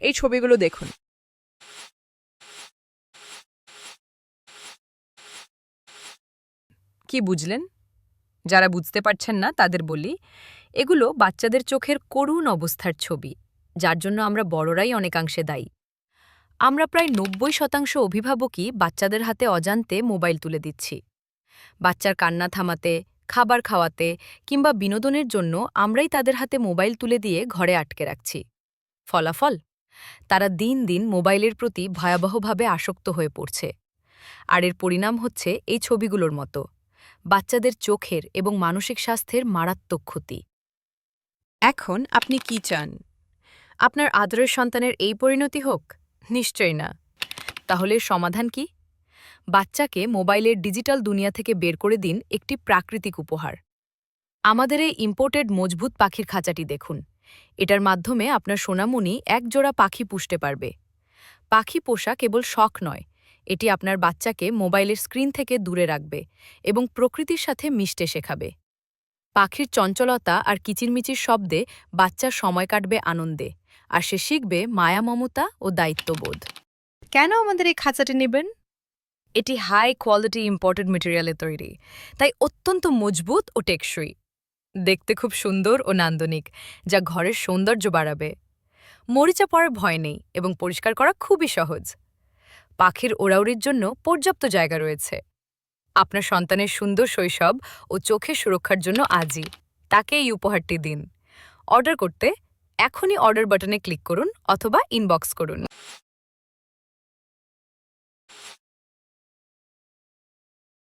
এই ছবিগুলো দেখুন। কি বুঝলেন? যারা বুঝতে পারছেন না তাদের বলি, এগুলো বাচ্চাদের চোখের করুণ অবস্থার ছবি, যার জন্য আমরা বড়রাই অনেকাংশে দায়ী। আমরা প্রায় ৯০% অভিভাবকই বাচ্চাদের হাতে অজান্তে মোবাইল তুলে দিচ্ছি। বাচ্চার কান্না থামাতে, খাবার খাওয়াতে কিংবা বিনোদনের জন্য আমরাই তাদের হাতে মোবাইল তুলে দিয়ে ঘরে আটকে রাখছি। ফলাফল, তারা দিন দিন মোবাইলের প্রতি ভয়াবহভাবে আসক্ত হয়ে পড়ছে। আর এর পরিণাম হচ্ছে এই ছবিগুলোর মতো বাচ্চাদের চোখের এবং মানসিক স্বাস্থ্যের মারাত্মক ক্ষতি। এখন আপনি কি চান? আপনার আদরের সন্তানের এই পরিণতি হোক? নিশ্চয়ই না। তাহলে সমাধান কি? বাচ্চাকে মোবাইলের ডিজিটাল দুনিয়া থেকে বের করে দিন একটি প্রাকৃতিক উপহার। আমাদের এই ইম্পোর্টেড মজবুত পাখির খাঁচাটি দেখুন। এটার মাধ্যমে আপনার সোনামণি একজোড়া পাখি পুষতে পারবে। পাখি পোষা কেবল শখ নয়, এটি আপনার বাচ্চাকে মোবাইলের স্ক্রিন থেকে দূরে রাখবে এবং প্রকৃতির সাথে মিশতে শেখাবে। পাখির চঞ্চলতা আর কিচিরমিচির শব্দে বাচ্চার সময় কাটবে আনন্দে, আর সে শিখবে মায়া মমতা ও দায়িত্ববোধ। কেন আমাদের এই খাঁচাটি নেবেন? এটি হাই কোয়ালিটি ইম্পোর্টেড মেটেরিয়ালে তৈরি, তাই অত্যন্ত মজবুত ও টেকসই। দেখতে খুব সুন্দর ও নান্দনিক, যা ঘরের সৌন্দর্য বাড়াবে। মরিচা পড়ার ভয় নেই এবং পরিষ্কার করা খুবই সহজ। পাখির ওড়াউড়ির জন্য পর্যাপ্ত জায়গা রয়েছে। আপনার সন্তানের সুন্দর শৈশব ও চোখের সুরক্ষার জন্য আজই তাকে এই উপহারটি দিন। অর্ডার করতে এখনই অর্ডার বাটনে ক্লিক করুন অথবা ইনবক্স করুন।